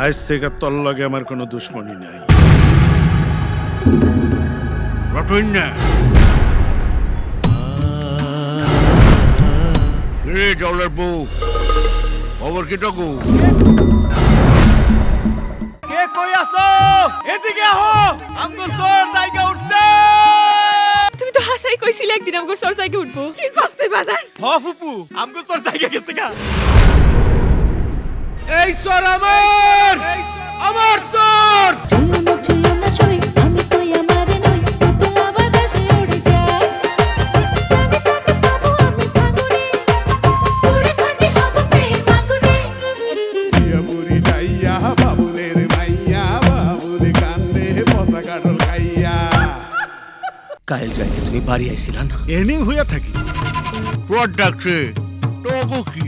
আজ থেকে তোর লগে আমার কোনো দুশ্মনী নাই। রটইন না রে জলের বউ, খবর কি টকু? কে কই আছো? এদিকে আহো, আমগো চোর জায়গা উঠছে। তুমি তো হাসাই কইছিলে একদিন আমগো চোর জায়গা উঠবো। কি কষ্টে বাজান? হ ফুপু, আমগো চোর জায়গা গেছে গা। এই চোর আমার, আমার চোর। ছুঁয়ো না সই আমি তো আমারে নই পুতলা বাতাসে উড়ে যায় জানি তাকে পাবো আমি ফাগুনে উড়ে কাটি হব প্রেম আগুনে শিয়াপুরি ডাইয়া বাবুলের মাইয়া বাবুলে কান্দে পচা কাঠল খাইয়া। কাল রাতে তুমি বাড়ি আইছিলা না? এনি হইয়া থাকি। রড ডাকছে টকু কি?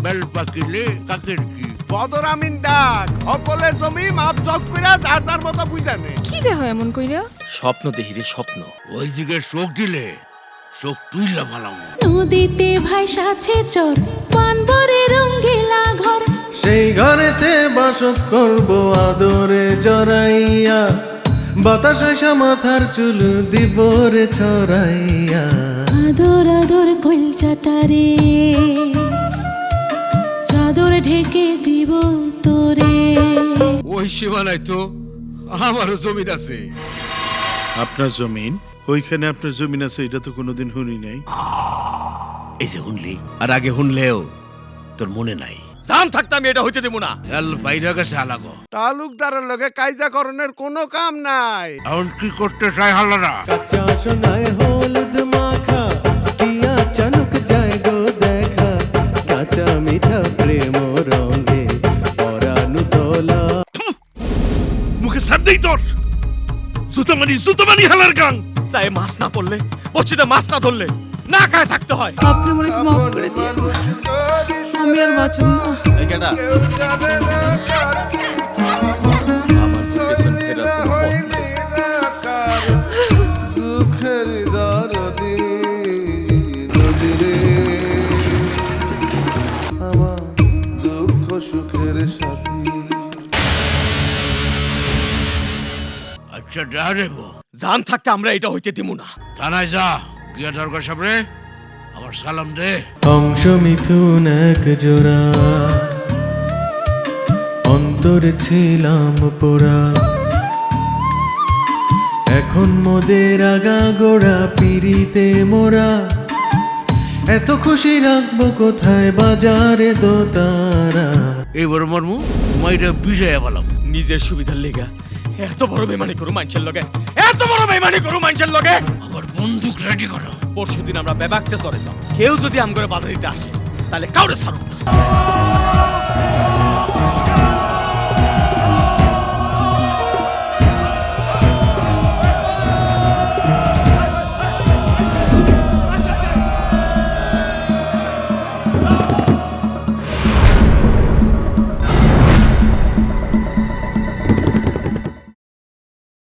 বেল পাকিলে কাকের কি? বদর আমিন ডাক সকলের জমি মাপ জগ কইরা যার যার মতো বুঝানে। কি দেহ এমন কইরা? স্বপ্ন দেহিরে স্বপ্ন। ওই দিকে চোখ দিলে চোখ তুইলা ভালাম। নদীতে ভাইসাছে চর পানবরে রঙ্গিলা ঘর সেই ঘরেতে বাসত করব আদরে জড়াইয়া বাতাসে মাথার চুল দিব রে ছড়াইয়া আদর আদর কলচাটারে চাদর ঢেকে দিব তোরে ওই সীমানায় তো আমারও জমিন আছে। আপনার জমিন? ওইখানে আপনার জমিন আছে, এটা তো কোনোদিন শুনি নাই। এই যে শুনলি, আর আগে শুনলেও তোর মনে নাই। জান থাকতে আমি এটা হইতে দেব না। তেল বাইরে গেছে হালাগো। তালুকদারের লগে কাইজা করণের কোনো কাম নাই। এখন কি করতে চাই হালারা? কাঁচা সোনায় হলুদ মাখা কিয়া চানুক যায় গো দেখা কাঁচা মিঠা প্রেম রঙে পরানু তোলা। মুখে সার দেই তোর। জুতোমানি হালার গান। চাই মাছ না পড়লে, বচ্চিতে মাছ না ধরলে না খায় থাকতে হয়। আপনি মনে মাফ করে দিন। আমি আর বাঁচব না। এই কেডা? আমার পেছন ফেরার কোনো পথ নেই। দুঃখের দরদি নদীরে আমার দুঃখ সুখের সাথী। আচ্ছা যা রেবো, জান থাকতে আমরা এটা হইতে দিব না। থানায় যা, গিয়া দরকার সামনে আমার সালাম দে। অংশ মিথুন এক জোড়া অন্তর ছিলাম পোড়া এখন মোদের আগা গোড়া পিরিতে মোরা এত খুশি রাখবো কোথায় বাজারে দোতারা। এইবার মর্মু মাইটা বিজয় বললাম। নিজের সুবিধার লেগা এত বড় বেমানি করু মানুষের লগে, এত বড় বেমানি করু মানুষের লগে। আমার বন্দুক রেডি করো। পরশুদিন আমরা বেবাকতে চলে যাব। কেউ যদি আমগরে বাধা দিতে আসে তাহলে কাউরে ছাড়ব না।